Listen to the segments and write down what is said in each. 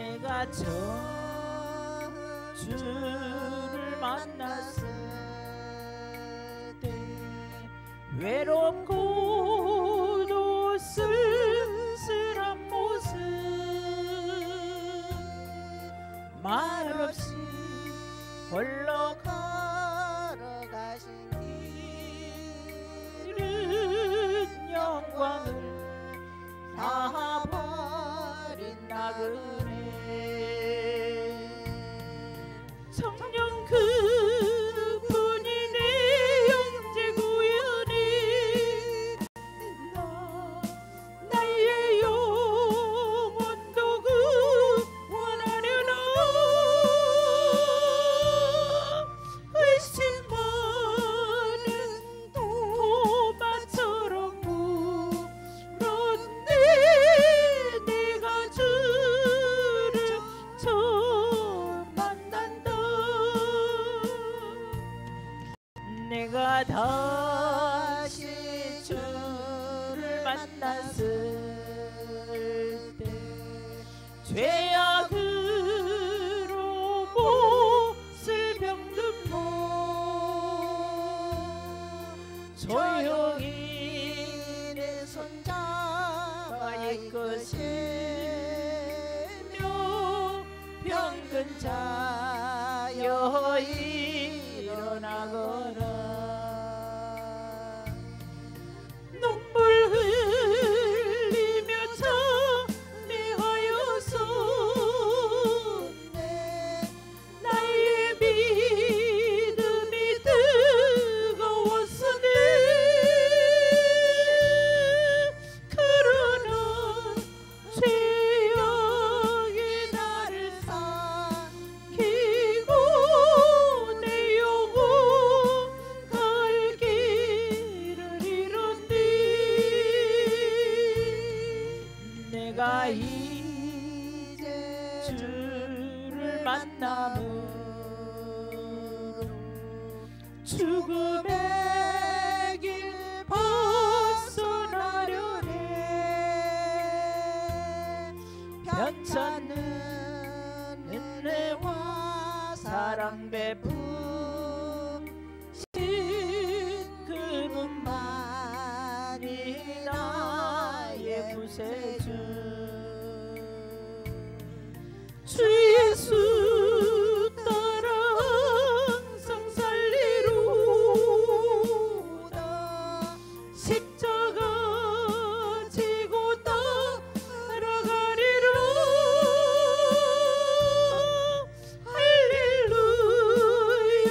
내가 주를 만났을 때 외롭고도 쓸쓸한 모습 말없이 홀로 걸어가신 길은 영광을 다 버린 나그네 청년 그분이 내 형제 구연이 나의 영혼도 구원하려나 의심하는 도마처럼 물었네 내가 주를 처음 만난다 내가 다시 주를 만났을 때 죄악으로 못을 병든 몸 조용히 내 손잡아 이끄시며 병든 자여 일어나거라 눈물 흘리며 참회하여서 나의 믿음이 뜨거웠으니 그러나 죄악이 나를 삼키고 내 영혼 갈 길을 잃었니 내가 이제 주를 만남으로 죽음의 길 벗어나려네 변찮는 은혜와 사랑 베푸신 그분만이 나의 구세주 주 예수 따라 항상 살리로다 십자가 지고 따라가리라 할렐루야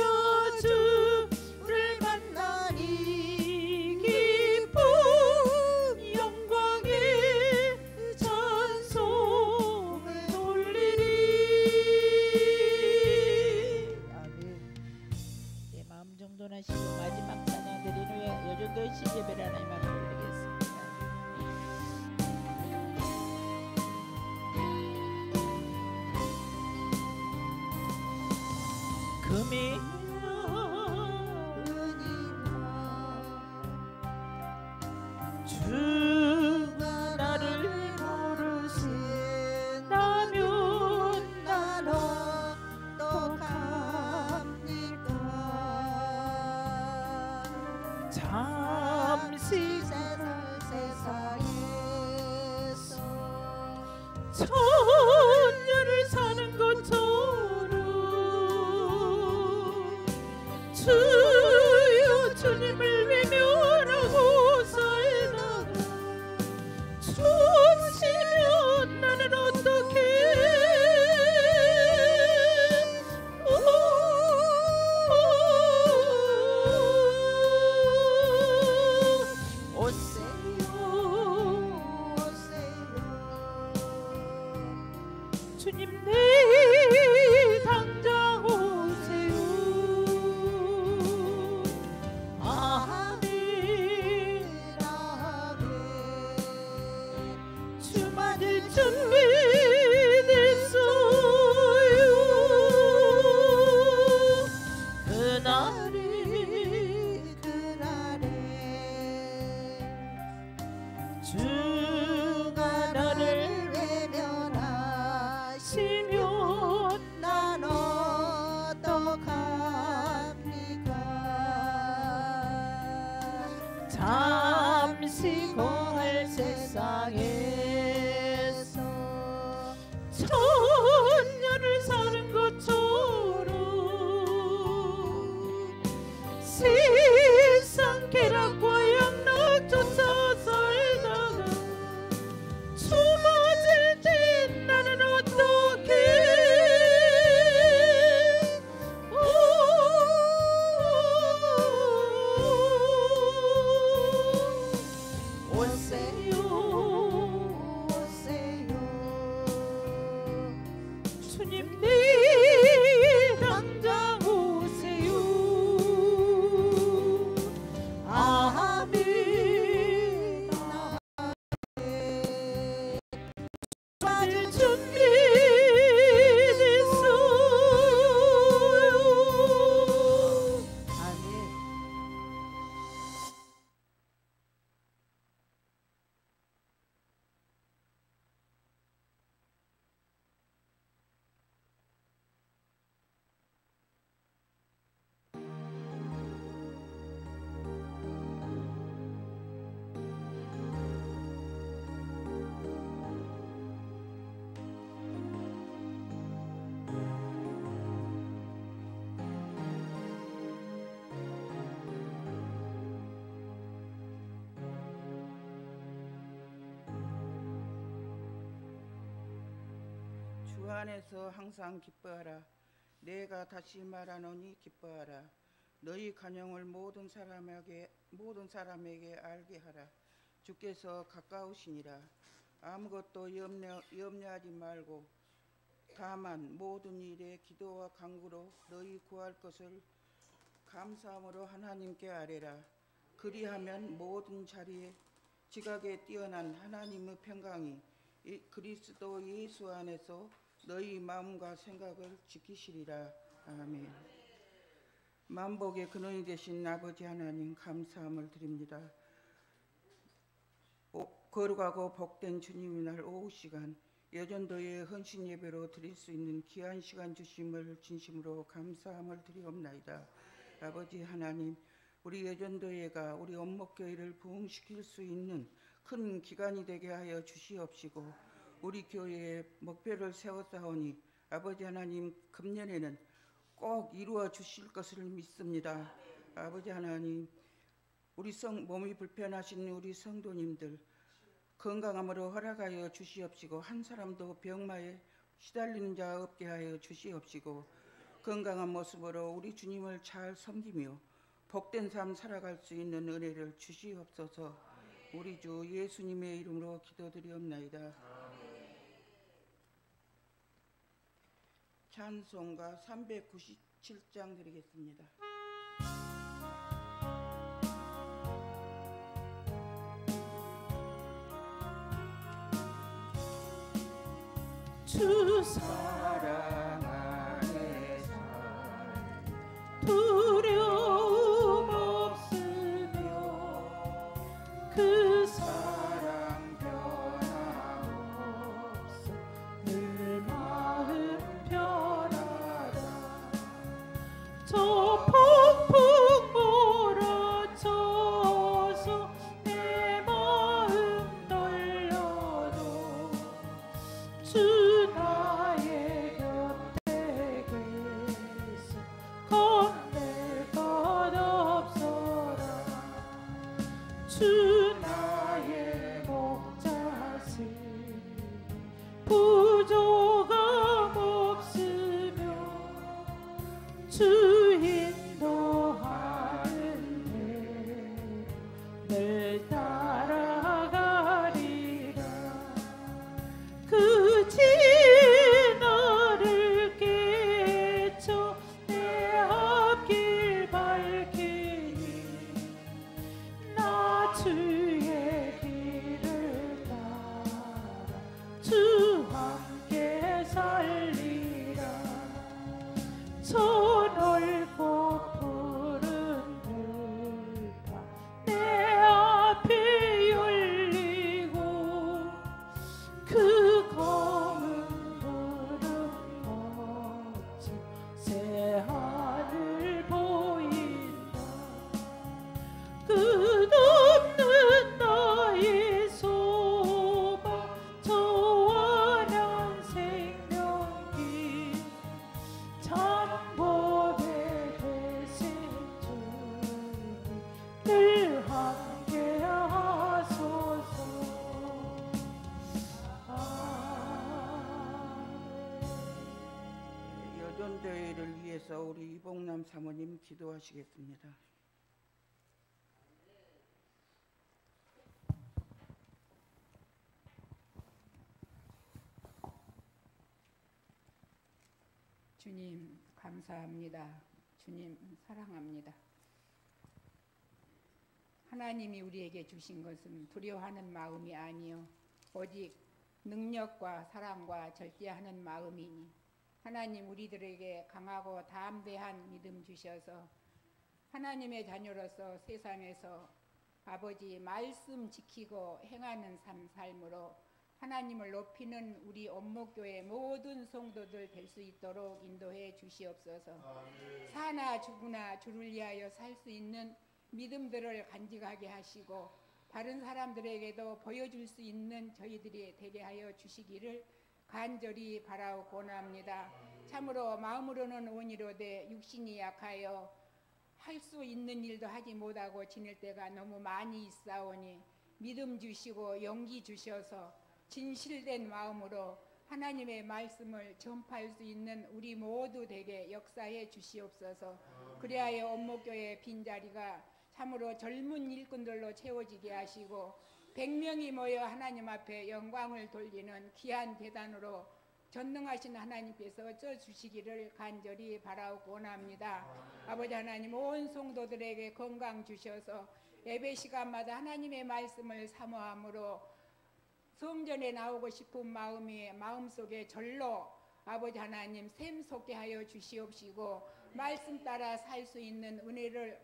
주를 만나니 기쁨 영광의 찬송을 돌리리 아멘. 내 마음 정돈하시고 마지막 찬양 드린 후에 요정도 시제별 하나님만 올리겠습니다. 금이 주가 나를 모르신다면 난 어떡합니까 잠시 세상에서 천년을 사는 것처럼 주여 주님을 외면하고 살다가 주시면 나는 어떡해 오세요 주님 내 당장 오세요 아멘 아멘 주 맞을 준비됐어요 그날에 주가 나를 외면하시 천년을 사는 것처럼 세상 쾌락과 양락조차 살다가 주 맞을 때 나는 어떻게 오세요 오세요 주님 내일 당장 오세요. 아멘 아멘 받을 준비됐어요. 아멘. 주 안에서 항상 기뻐하라. 내가 다시 말하노니 기뻐하라. 너희 간영을 모든 사람에게 알게 하라. 주께서 가까우시니라. 아무것도 염려하지 말고 다만 모든 일에 기도와 간구로 너희 구할 것을 감사함으로 하나님께 아뢰라. 그리하면 모든 자리에 지각에 뛰어난 하나님의 평강이 그리스도 예수 안에서 너희 마음과 생각을 지키시리라. 아멘. 만복의 근원이 되신 아버지 하나님 감사함을 드립니다. 거룩하고 복된 주님의 날 오후 시간 여전도의 헌신 예배로 드릴 수 있는 귀한 시간 주심을 진심으로 감사함을 드리옵나이다. 아버지 하나님, 우리 여전도회가 우리 원목교회를 부흥시킬 수 있는 큰 기간이 되게 하여 주시옵시고, 우리 교회의 목표를 세웠사오니 아버지 하나님 금년에는 꼭 이루어 주실 것을 믿습니다. 아버지 하나님, 우리 몸이 불편하신 우리 성도님들 건강함으로 허락하여 주시옵시고, 한 사람도 병마에 시달리는 자 없게 하여 주시옵시고, 건강한 모습으로 우리 주님을 잘 섬기며 복된 삶 살아갈 수 있는 은혜를 주시옵소서. 우리 주 예수님의 이름으로 기도드리옵나이다. 찬송가 397장 드리겠습니다. 주 사랑 안에 살 두려움 없으며 그 사랑 변함없어 늘 마음 편하다. 저 폭풍 몰아쳐서 내 마음 떨려도 주 나의 곁에 계셔 겁낼 것 없어라. 주 나의 목자시 부족함 없으며 주 인도하는 늘 따라가리라. 그치 너를 깨쳐 내 앞길 밝히니 나 주의 길을 따라 주 함께 살리라. 저 여전대회를 위해서 우리 이봉남 사모님 기도하시겠습니다. 주님 감사합니다. 주님 사랑합니다. 하나님이 우리에게 주신 것은 두려워하는 마음이 아니요 오직 능력과 사랑과 절제하는 마음이니 하나님 우리들에게 강하고 담대한 믿음 주셔서 하나님의 자녀로서 세상에서 아버지 말씀 지키고 행하는 삶으로 하나님을 높이는 우리 온목교회 모든 성도들 될 수 있도록 인도해 주시옵소서. 아멘. 사나 죽으나 주를 위하여 살 수 있는 믿음들을 간직하게 하시고 다른 사람들에게도 보여줄 수 있는 저희들이 되게 하여 주시기를 간절히 바라고 원합니다. 참으로 마음으로는 온이로되 육신이 약하여 할 수 있는 일도 하지 못하고 지낼 때가 너무 많이 있사오니 믿음 주시고 용기 주셔서 진실된 마음으로 하나님의 말씀을 전파할 수 있는 우리 모두 되게 역사해 주시옵소서. 그리하여 온목교회 빈자리가 참으로 젊은 일꾼들로 채워지게 하시고 100명이 모여 하나님 앞에 영광을 돌리는 귀한 제단으로 전능하신 하나님께서 어쩌주시기를 간절히 바라고 원합니다. 아버지 하나님 온 성도들에게 건강 주셔서 예배 시간마다 하나님의 말씀을 사모함으로 성전에 나오고 싶은 마음이 마음속에 절로 아버지 하나님 샘솟게 하여 주시옵시고 말씀 따라 살 수 있는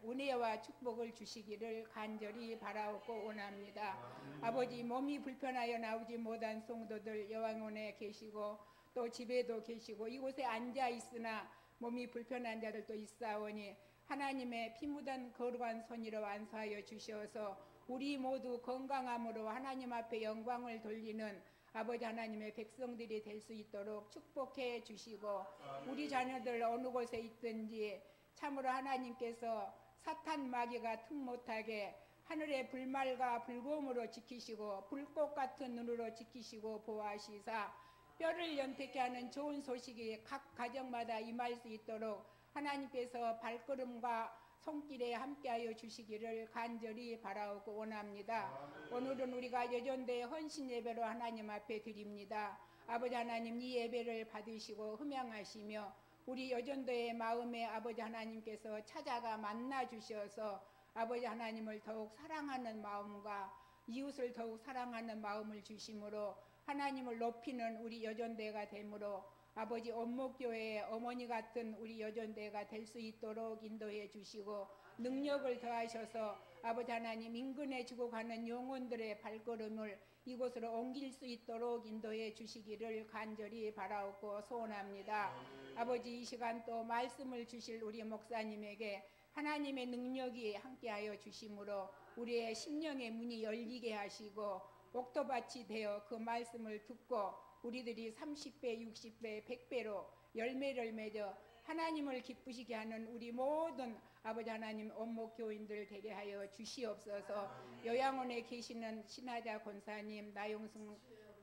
은혜와 축복을 주시기를 간절히 바라옵고 원합니다. 아버지 몸이 불편하여 나오지 못한 성도들 여왕원에 계시고 또 집에도 계시고 이곳에 앉아 있으나 몸이 불편한 자들도 있사오니 하나님의 피 묻은 거룩한 손으로 안수하여 주셔서 우리 모두 건강함으로 하나님 앞에 영광을 돌리는 아버지 하나님의 백성들이 될 수 있도록 축복해 주시고 우리 자녀들 어느 곳에 있든지 참으로 하나님께서 사탄 마귀가 틈 못하게 하늘의 불말과 불곰으로 지키시고 불꽃 같은 눈으로 지키시고 보호하시사 뼈를 연태케 하는 좋은 소식이 각 가정마다 임할 수 있도록 하나님께서 발걸음과 손길에 함께하여 주시기를 간절히 바라오고 원합니다. 오늘은 우리가 여전대 헌신 예배로 하나님 앞에 드립니다. 아버지 하나님 이 예배를 받으시고 흠양하시며 우리 여전도의 마음에 아버지 하나님께서 찾아가 만나 주셔서 아버지 하나님을 더욱 사랑하는 마음과 이웃을 더욱 사랑하는 마음을 주심으로 하나님을 높이는 우리 여전대가 되므로 아버지 온목교회의 어머니 같은 우리 여전대가 될 수 있도록 인도해 주시고 능력을 더하셔서 아버지 하나님 인근에 주고 가는 영혼들의 발걸음을 이곳으로 옮길 수 있도록 인도해 주시기를 간절히 바라옵고 소원합니다. 아버지 이 시간 또 말씀을 주실 우리 목사님에게 하나님의 능력이 함께하여 주심으로 우리의 심령의 문이 열리게 하시고 옥토밭이 되어 그 말씀을 듣고 우리들이 30배, 60배, 100배로 열매를 맺어 하나님을 기쁘시게 하는 우리 모든 아버지 하나님 온목교인들 되게 하여 주시옵소서. 요양원에 계시는 신하자 권사님, 나용승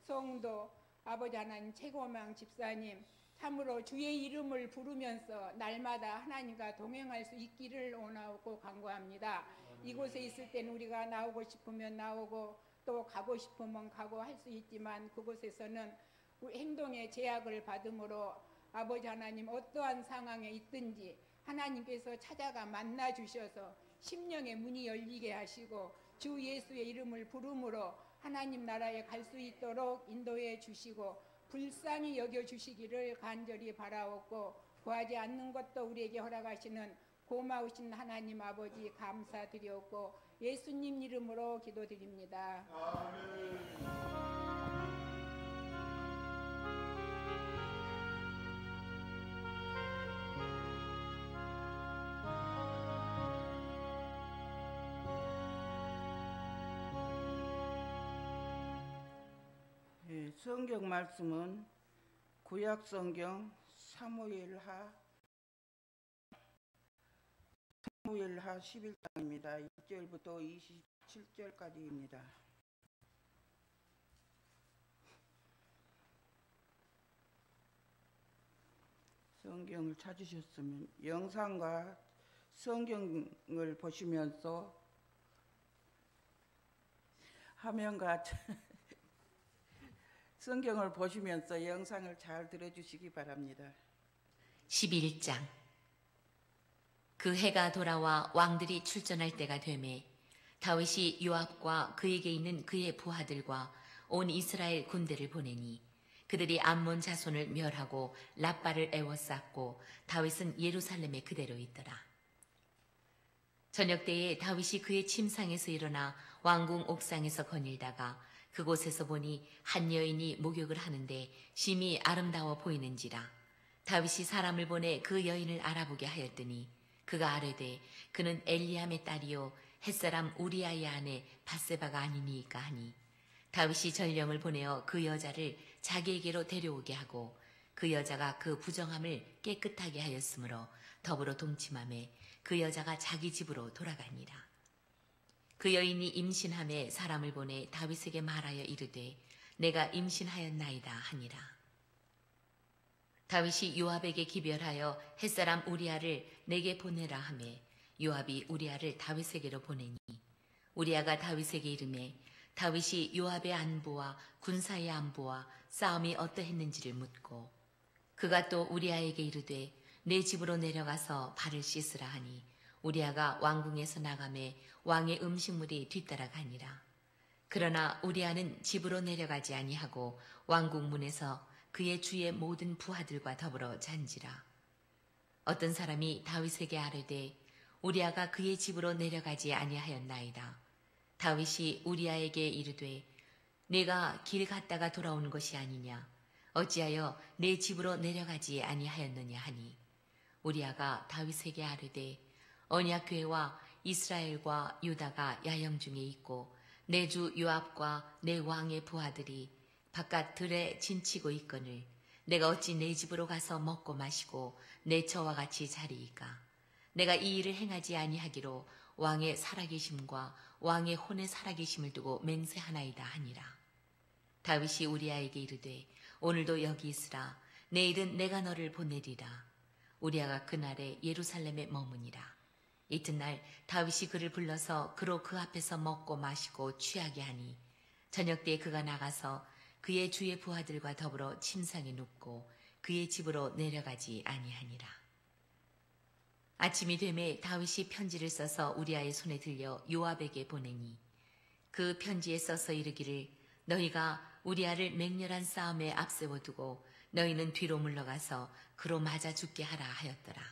성도, 아버지 하나님 최고망 집사님 참으로 주의 이름을 부르면서 날마다 하나님과 동행할 수 있기를 원하고 간구합니다. 이곳에 있을 때는 우리가 나오고 싶으면 나오고 또 가고 싶으면 가고 할 수 있지만 그곳에서는 행동의 제약을 받음으로 아버지 하나님 어떠한 상황에 있든지 하나님께서 찾아가 만나 주셔서 심령의 문이 열리게 하시고 주 예수의 이름을 부름으로 하나님 나라에 갈 수 있도록 인도해 주시고 불쌍히 여겨 주시기를 간절히 바라옵고 구하지 않는 것도 우리에게 허락하시는 고마우신 하나님 아버지 감사드리옵고 예수님 이름으로 기도드립니다. 아멘. 성경 말씀은 구약 성경 사무엘하 11장입니다. 1절부터 27절까지입니다. 성경을 찾으셨으면 영상과 성경을 보시면서 화면과 성경을 보시면서 영상을 잘 들어주시기 바랍니다. 11장. 그 해가 돌아와 왕들이 출전할 때가 되매 다윗이 요압과 그에게 있는 그의 부하들과 온 이스라엘 군대를 보내니 그들이 암몬 자손을 멸하고 랍바를 에워쌌고 다윗은 예루살렘에 그대로 있더라. 저녁 때에 다윗이 그의 침상에서 일어나 왕궁 옥상에서 거닐다가 그곳에서 보니 한 여인이 목욕을 하는데 심히 아름다워 보이는지라. 다윗이 사람을 보내 그 여인을 알아보게 하였더니 그가 아뢰되 그는 엘리암의 딸이요 햇사람 우리아의 아내 밧세바가 아니니이까 하니 다윗이 전령을 보내어 그 여자를 자기에게로 데려오게 하고 그 여자가 그 부정함을 깨끗하게 하였으므로 더불어 동침하매 그 여자가 자기 집으로 돌아가니라. 그 여인이 임신함에 사람을 보내 다윗에게 말하여 이르되 내가 임신하였나이다 하니라. 다윗이 요압에게 기별하여 햇사람 우리아를 내게 보내라 하매 요압이 우리아를 다윗에게로 보내니 우리아가 다윗에게 이르매 다윗이 요압의 안보와 군사의 안보와 싸움이 어떠했는지를 묻고 그가 또 우리아에게 이르되 내 집으로 내려가서 발을 씻으라 하니 우리아가 왕궁에서 나가매 왕의 음식물이 뒤따라가니라. 그러나 우리아는 집으로 내려가지 아니하고 왕궁 문에서 그의 주의 모든 부하들과 더불어 잔지라. 어떤 사람이 다윗에게 아뢰되 우리아가 그의 집으로 내려가지 아니하였나이다. 다윗이 우리아에게 이르되 내가 길 갔다가 돌아온 것이 아니냐. 어찌하여 내 집으로 내려가지 아니하였느냐 하니 우리아가 다윗에게 아뢰되 언약궤와 이스라엘과 유다가 야영 중에 있고 내 주 요압과 내 왕의 부하들이 바깥 들에 진치고 있거늘 내가 어찌 내 집으로 가서 먹고 마시고 내 저와 같이 자리이까. 내가 이 일을 행하지 아니하기로 왕의 살아계심과 왕의 혼의 살아계심을 두고 맹세하나이다 하니라. 다윗이 우리아에게 이르되 오늘도 여기 있으라. 내일은 내가 너를 보내리라. 우리아가 그날에 예루살렘에 머무니라. 이튿날 다윗이 그를 불러서 그로 그 앞에서 먹고 마시고 취하게 하니 저녁 때에 그가 나가서 그의 주의 부하들과 더불어 침상에 눕고 그의 집으로 내려가지 아니하니라. 아침이 되매 다윗이 편지를 써서 우리아의 손에 들려 요압에게 보내니 그 편지에 써서 이르기를 너희가 우리아를 맹렬한 싸움에 앞세워두고 너희는 뒤로 물러가서 그로 맞아 죽게 하라 하였더라.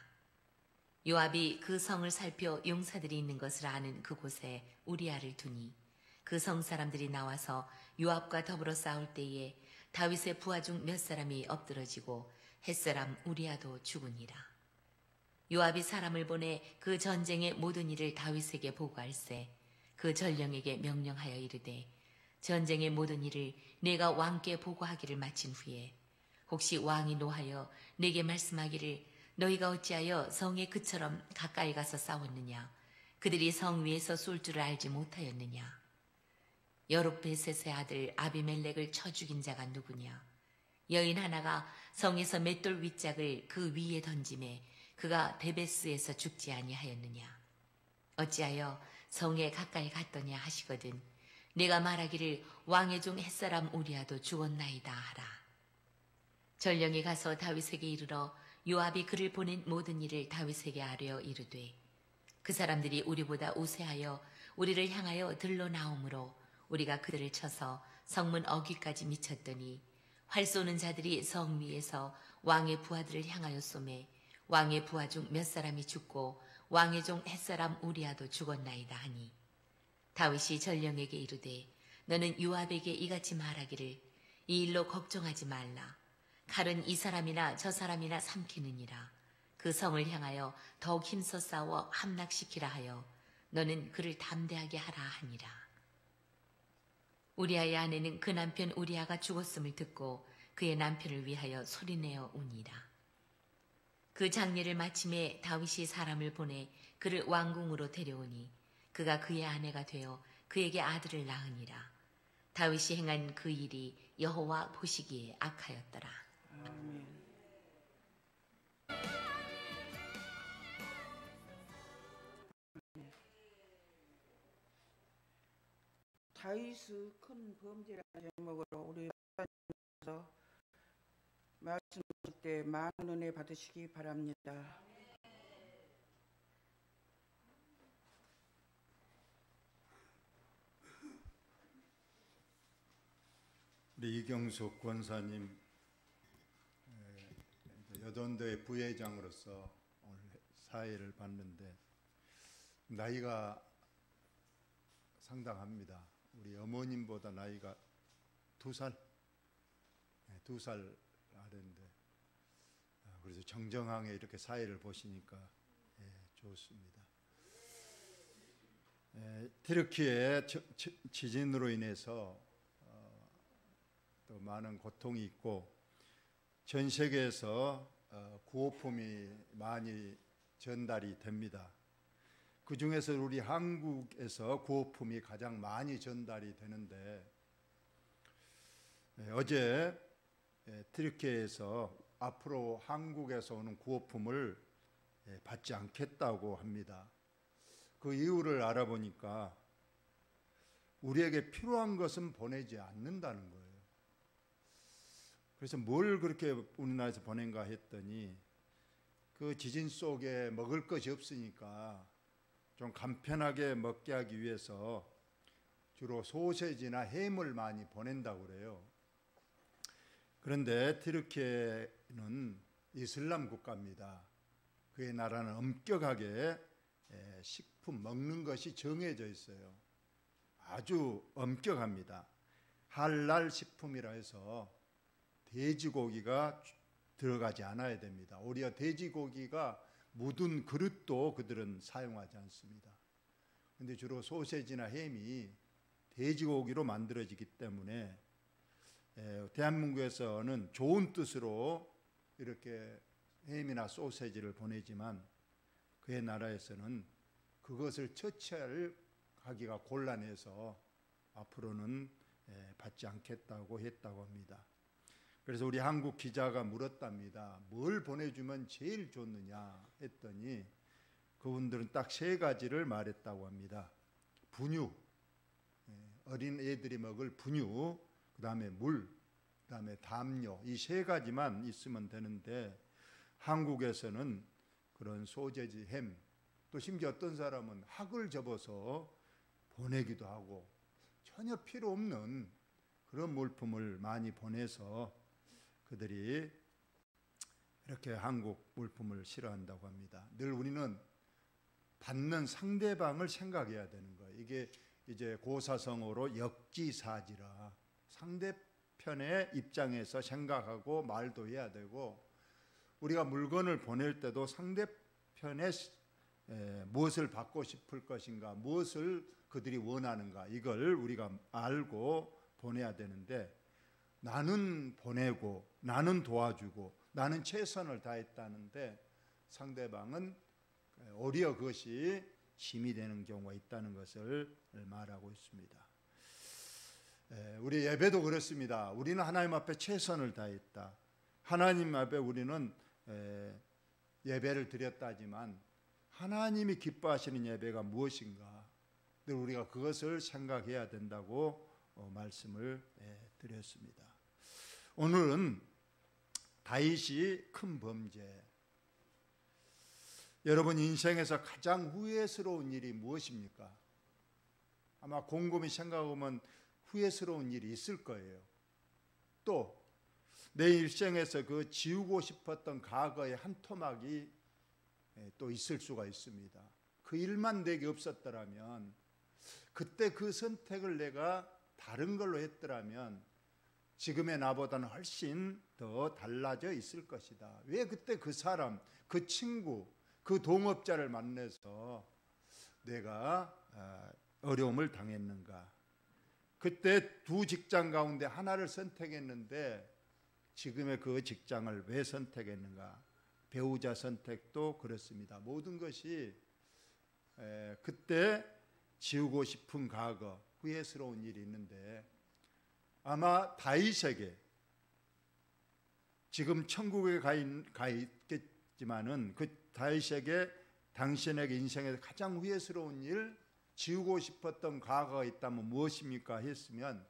요압이 그 성을 살펴 용사들이 있는 것을 아는 그곳에 우리아를 두니 그 성 사람들이 나와서 요압과 더불어 싸울 때에 다윗의 부하 중 몇 사람이 엎드러지고 햇사람 우리아도 죽으니라. 요압이 사람을 보내 그 전쟁의 모든 일을 다윗에게 보고할세 그 전령에게 명령하여 이르되 전쟁의 모든 일을 내가 왕께 보고하기를 마친 후에 혹시 왕이 노하여 내게 말씀하기를 너희가 어찌하여 성에 그처럼 가까이 가서 싸웠느냐. 그들이 성 위에서 쏠 줄을 알지 못하였느냐. 여룹베셋의 아들 아비멜렉을 쳐 죽인 자가 누구냐. 여인 하나가 성에서 맷돌 윗짝을 그 위에 던짐에 그가 베베스에서 죽지 아니하였느냐. 어찌하여 성에 가까이 갔더냐 하시거든 내가 말하기를 왕의 종 햇사람 우리아도 죽었나이다 하라. 전령이 가서 다윗에게 이르러 요압이 그를 보낸 모든 일을 다윗에게 아뢰어 이르되 그 사람들이 우리보다 우세하여 우리를 향하여 들러 나오므로 우리가 그들을 쳐서 성문 어귀까지 미쳤더니 활 쏘는 자들이 성 위에서 왕의 부하들을 향하여 쏘매 왕의 부하 중 몇 사람이 죽고 왕의 종 햇사람 우리아도 죽었나이다 하니 다윗이 전령에게 이르되 너는 요압에게 이같이 말하기를 이 일로 걱정하지 말라. 칼은 이 사람이나 저 사람이나 삼키느니라. 그 성을 향하여 더욱 힘써 싸워 함락시키라 하여 너는 그를 담대하게 하라 하니라. 우리아의 아내는 그 남편 우리아가 죽었음을 듣고 그의 남편을 위하여 소리내어 우니라. 그 장례를 마침에 다윗이 사람을 보내 그를 왕궁으로 데려오니 그가 그의 아내가 되어 그에게 아들을 낳으니라. 다윗이 행한 그 일이 여호와 보시기에 악하였더라. 아멘. 다윗의 큰 범죄라는 제목으로 우리 박사님께서 말씀하실 때 많은 은혜 받으시기 바랍니다. 우리 이경숙 권사님 여전도의 부회장으로서 오늘 사회를 봤는데 나이가 상당합니다. 우리 어머님보다 나이가 2살 아래인데 그래서 정정하게 이렇게 사회를 보시니까 좋습니다. 튀르키예 지진으로 인해서 또 많은 고통이 있고 전 세계에서 구호품이 많이 전달이 됩니다. 그 중에서 우리 한국에서 구호품이 가장 많이 전달이 되는데 어제 튀르키예에서 앞으로 한국에서 오는 구호품을 받지 않겠다고 합니다. 그 이유를 알아보니까 우리에게 필요한 것은 보내지 않는다는 거예요. 그래서 뭘 그렇게 우리나라에서 보낸가 했더니 그 지진 속에 먹을 것이 없으니까 좀 간편하게 먹게 하기 위해서 주로 소세지나 햄을 많이 보낸다고 그래요. 그런데 튀르키예는 이슬람 국가입니다. 그의 나라는 엄격하게 식품 먹는 것이 정해져 있어요. 아주 엄격합니다. 할랄 식품이라 해서 돼지고기가 들어가지 않아야 됩니다. 오히려 돼지고기가 묻은 그릇도 그들은 사용하지 않습니다. 그런데 주로 소세지나 햄이 돼지고기로 만들어지기 때문에 대한민국에서는 좋은 뜻으로 이렇게 햄이나 소세지를 보내지만 그의 나라에서는 그것을 처치하기가 곤란해서 앞으로는 받지 않겠다고 했다고 합니다. 그래서 우리 한국 기자가 물었답니다. 뭘 보내주면 제일 좋느냐 했더니 그분들은 딱 3가지를 말했다고 합니다. 분유, 어린 애들이 먹을 분유, 그 다음에 물, 그 다음에 담요, 이 3가지만 있으면 되는데 한국에서는 그런 소세지, 햄, 또 심지어 어떤 사람은 학을 접어서 보내기도 하고 전혀 필요 없는 그런 물품을 많이 보내서 그들이 이렇게 한국 물품을 싫어한다고 합니다. 늘 우리는 받는 상대방을 생각해야 되는 거예요. 이게 이제 고사성어로 역지사지라 상대편의 입장에서 생각하고 말도 해야 되고 우리가 물건을 보낼 때도 상대편의 무엇을 받고 싶을 것인가, 무엇을 그들이 원하는가 이걸 우리가 알고 보내야 되는데 나는 보내고 나는 도와주고 나는 최선을 다했다는데 상대방은 오히려 그것이 힘이 되는 경우가 있다는 것을 말하고 있습니다. 우리 예배도 그렇습니다. 우리는 하나님 앞에 최선을 다했다. 하나님 앞에 우리는 예배를 드렸다지만 하나님이 기뻐하시는 예배가 무엇인가 늘 우리가 그것을 생각해야 된다고 말씀을 드렸습니다. 오늘은 다윗이 큰 범죄. 여러분 인생에서 가장 후회스러운 일이 무엇입니까? 아마 곰곰이 생각하면 후회스러운 일이 있을 거예요. 또 내 일생에서 그 지우고 싶었던 과거의 한 토막이 또 있을 수가 있습니다. 그 일만 내게 없었더라면 그때 그 선택을 내가 다른 걸로 했더라면 지금의 나보다는 훨씬 더 달라져 있을 것이다. 왜 그때 그 사람, 그 친구, 그 동업자를 만나서 내가 어려움을 당했는가? 그때 2 직장 가운데 하나를 선택했는데 지금의 그 직장을 왜 선택했는가? 배우자 선택도 그렇습니다. 모든 것이 그때 지우고 싶은 과거, 후회스러운 일이 있는데 아마 다윗에게 지금 천국에 가 있겠지만은 그 다윗에게 당신에게 인생에서 가장 후회스러운 일, 지우고 싶었던 과거가 있다면 무엇입니까? 했으면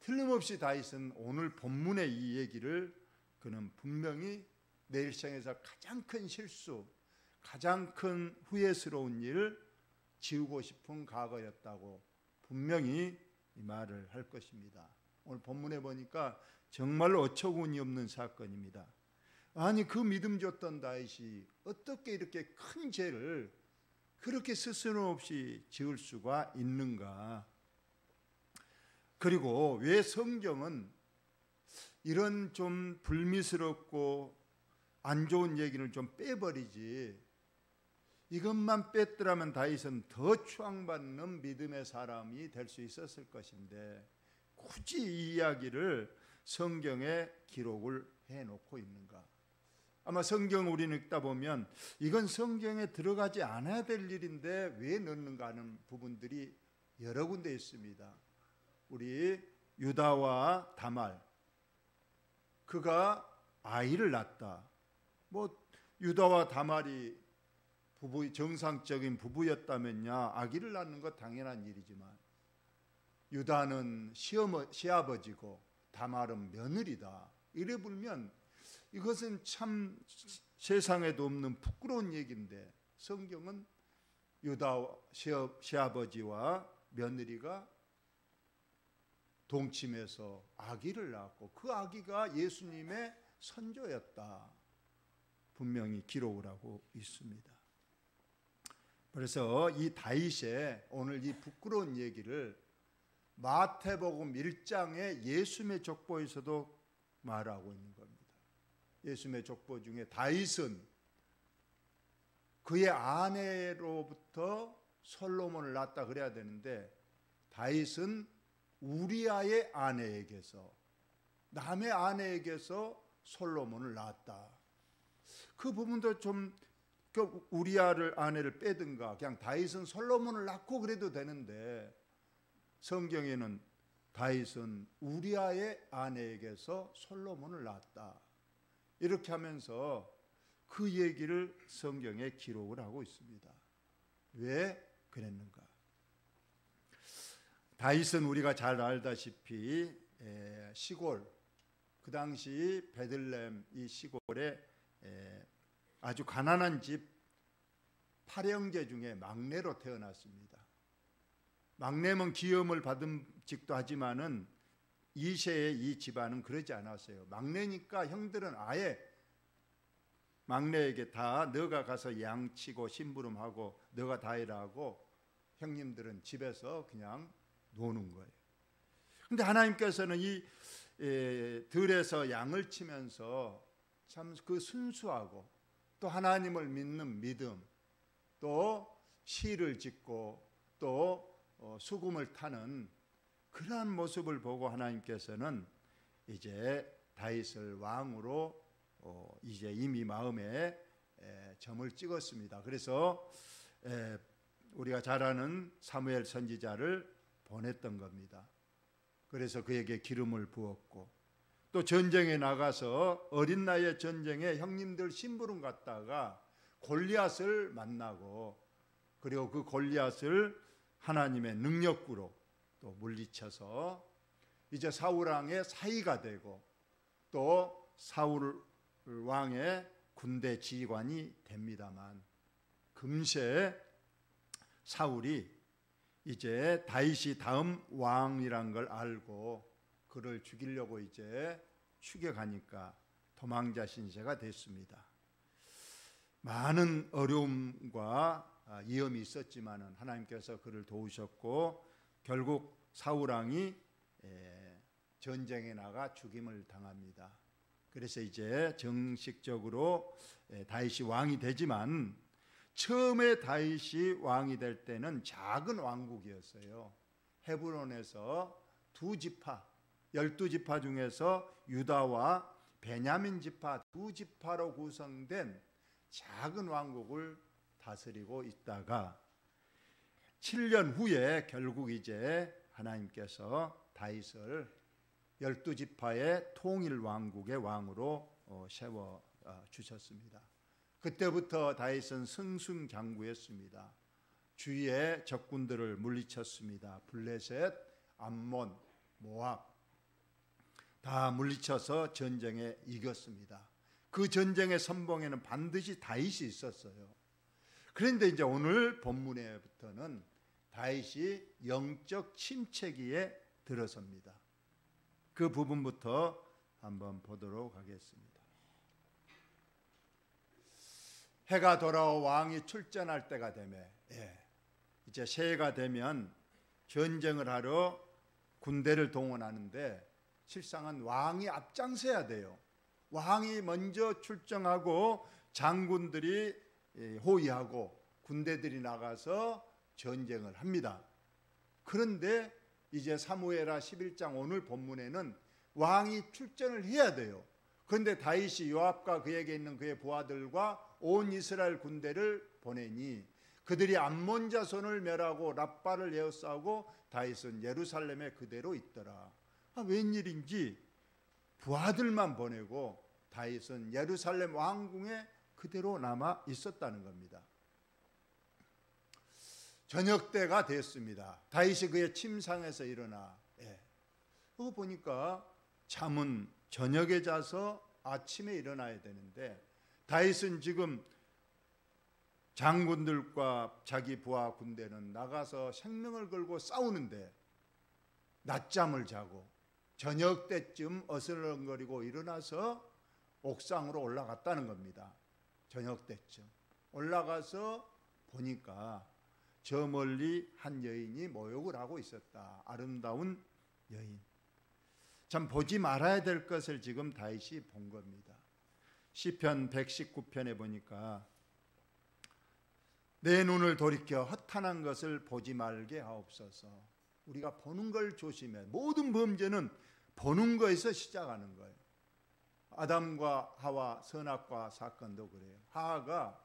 틀림없이 다윗은 오늘 본문의 이 얘기를 그는 분명히 내 일생에서 가장 큰 실수, 가장 큰 후회스러운 일을 지우고 싶은 과거였다고 분명히 이 말을 할 것입니다. 오늘 본문에 보니까 정말로 어처구니 없는 사건입니다. 아니 그 믿음 줬던 다윗이 어떻게 이렇게 큰 죄를 그렇게 스스럼 없이 지을 수가 있는가? 그리고 왜 성경은 이런 좀 불미스럽고 안 좋은 얘기를 좀 빼버리지, 이것만 뺐더라면 다윗은 더 추앙받는 믿음의 사람이 될 수 있었을 것인데 굳이 이 이야기를 성경에 기록을 해놓고 있는가? 아마 성경을 우리는 읽다 보면 이건 성경에 들어가지 않아야 될 일인데 왜 넣는가 하는 부분들이 여러 군데 있습니다. 우리 유다와 다말, 그가 아이를 낳았다. 뭐 유다와 다말이 정상적인 부부였다면야 아기를 낳는 것 당연한 일이지만 유다는 시아버지고 다말은 며느리다. 이래 불면 이것은 참 세상에도 없는 부끄러운 얘기인데 성경은 유다 시아버지와 며느리가 동침해서 아기를 낳았고 그 아기가 예수님의 선조였다. 분명히 기록을 하고 있습니다. 그래서 이 다윗의 오늘 이 부끄러운 얘기를 마태복음 1장의 예수의 족보에서도 말하고 있는 겁니다. 예수의 족보 중에 다윗은 그의 아내로부터 솔로몬을 낳았다 그래야 되는데 다윗은 우리아의 아내에게서, 남의 아내에게서 솔로몬을 낳았다. 그 부분도 좀 우리아를 아내를 빼든가 그냥 다윗은 솔로몬을 낳고 그래도 되는데 성경에는 다윗은 우리아의 아내에게서 솔로몬을 낳았다. 이렇게 하면서 그 얘기를 성경에 기록을 하고 있습니다. 왜 그랬는가? 다윗은 우리가 잘 알다시피 시골, 그 당시 베들레헴 이 시골에 아주 가난한 집 8형제 중에 막내로 태어났습니다. 막내면 기염을 받은 직도 하지만은 이세의 이 집안은 그러지 않았어요. 막내니까 형들은 아예 막내에게 다 너가 가서 양치고 심부름하고 너가 다 해라 하고 형님들은 집에서 그냥 노는 거예요. 그런데 하나님께서는 이 들에서 양을 치면서 참 그 순수하고 또 하나님을 믿는 믿음, 또 시를 짓고 또 수금을 타는 그러한 모습을 보고 하나님께서는 이제 다윗을 왕으로 이제 이미 마음에 점을 찍었습니다. 그래서 우리가 잘 아는 사무엘 선지자를 보냈던 겁니다. 그래서 그에게 기름을 부었고 또 전쟁에 나가서 어린 나이에 전쟁에 형님들 심부름 갔다가 골리앗을 만나고 그리고 그 골리앗을 하나님의 능력으로 또 물리쳐서 이제 사울 왕의 사위가 되고 또 사울 왕의 군대 지휘관이 됩니다만 금세 사울이 이제 다윗이 다음 왕이란 걸 알고 그를 죽이려고 이제 추격하니까 도망자 신세가 됐습니다. 많은 어려움과 위험이 있었지만은 하나님께서 그를 도우셨고 결국 사울 왕이 전쟁에 나가 죽임을 당합니다. 그래서 이제 정식적으로 다윗이 왕이 되지만 처음에 다윗이 왕이 될 때는 작은 왕국이었어요. 헤브론에서 12지파 중에서 유다와 베냐민 지파 2지파로 구성된 작은 왕국을 다스리고 있다가 7년 후에 결국 이제 하나님께서 다윗을 12지파의 통일 왕국의 왕으로 세워 주셨습니다. 그때부터 다윗은 승승장구했습니다. 주위의 적군들을 물리쳤습니다. 블레셋, 암몬, 모압 다 물리쳐서 전쟁에 이겼습니다. 그 전쟁의 선봉에는 반드시 다윗이 있었어요. 그런데 이제 오늘 본문에부터는 다윗이 영적 침체기에 들어섭니다. 그 부분부터 한번 보도록 하겠습니다. 해가 돌아와 왕이 출전할 때가 되매, 이제 새해가 되면 전쟁을 하러 군대를 동원하는데 실상은 왕이 앞장서야 돼요. 왕이 먼저 출정하고 장군들이 호위하고 군대들이 나가서 전쟁을 합니다. 그런데 이제 사무엘하 11장 오늘 본문에는 왕이 출전을 해야 돼요. 그런데 다윗이 요압과 그에게 있는 그의 부하들과 온 이스라엘 군대를 보내니 그들이 암몬 자손을 멸하고 랍바를 에워싸고 다윗은 예루살렘에 그대로 있더라. 웬일인지 부하들만 보내고 다윗은 예루살렘 왕궁에 그대로 남아 있었다는 겁니다. 저녁 때가 됐습니다. 다윗이 그의 침상에서 일어나 그거 보니까 잠은 저녁에 자서 아침에 일어나야 되는데 다윗은 지금 장군들과 자기 부하 군대는 나가서 생명을 걸고 싸우는데 낮잠을 자고 저녁 때쯤 어슬렁거리고 일어나서 옥상으로 올라갔다는 겁니다. 저녁 때쯤 올라가서 보니까 저 멀리 한 여인이 모욕을 하고 있었다. 아름다운 여인. 참 보지 말아야 될 것을 지금 다윗이 본 겁니다. 시편 119편에 보니까 내 눈을 돌이켜 허탄한 것을 보지 말게 하옵소서. 우리가 보는 걸 조심해. 모든 범죄는 보는 거에서 시작하는 거예요. 아담과 하와 선악과 사건도 그래요. 하하가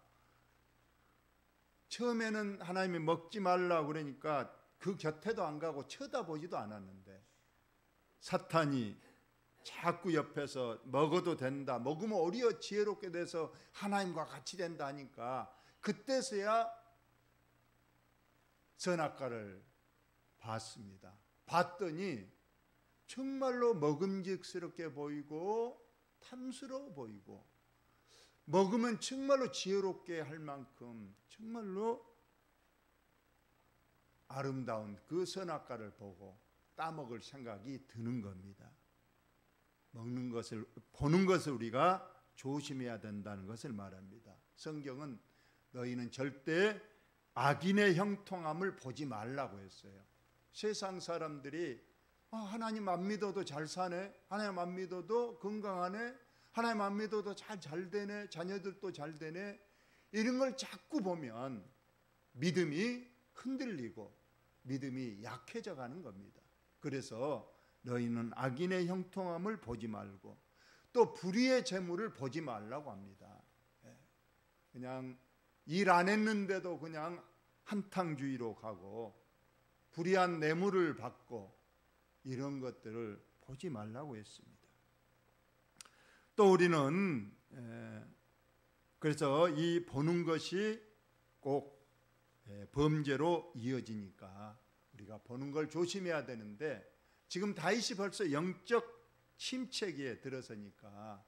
처음에는 하나님이 먹지 말라고 그러니까 그 곁에도 안 가고 쳐다보지도 않았는데 사탄이 자꾸 옆에서 먹어도 된다, 먹으면 오히려 지혜롭게 돼서 하나님과 같이 된다 하니까 그때서야 선악과를 봤습니다. 봤더니 정말로 먹음직스럽게 보이고 탐스러워 보이고 먹으면 정말로 지혜롭게 할 만큼 정말로 아름다운 그 선악과를 보고 따먹을 생각이 드는 겁니다. 먹는 것을, 보는 것을 우리가 조심해야 된다는 것을 말합니다. 성경은 너희는 절대 악인의 형통함을 보지 말라고 했어요. 세상 사람들이 하나님 안 믿어도 잘 사네, 하나님 안 믿어도 건강하네, 하나님 안 믿어도 잘 되네, 자녀들도 잘 되네, 이런 걸 자꾸 보면 믿음이 흔들리고 믿음이 약해져 가는 겁니다. 그래서 너희는 악인의 형통함을 보지 말고 또 불의의 재물을 보지 말라고 합니다. 그냥 일 안 했는데도 그냥 한탕주의로 가고 불의한 뇌물을 받고 이런 것들을 보지 말라고 했습니다. 또 우리는 그래서 이 보는 것이 꼭 범죄로 이어지니까 우리가 보는 걸 조심해야 되는데 지금 다윗이 벌써 영적 침체기에 들어서니까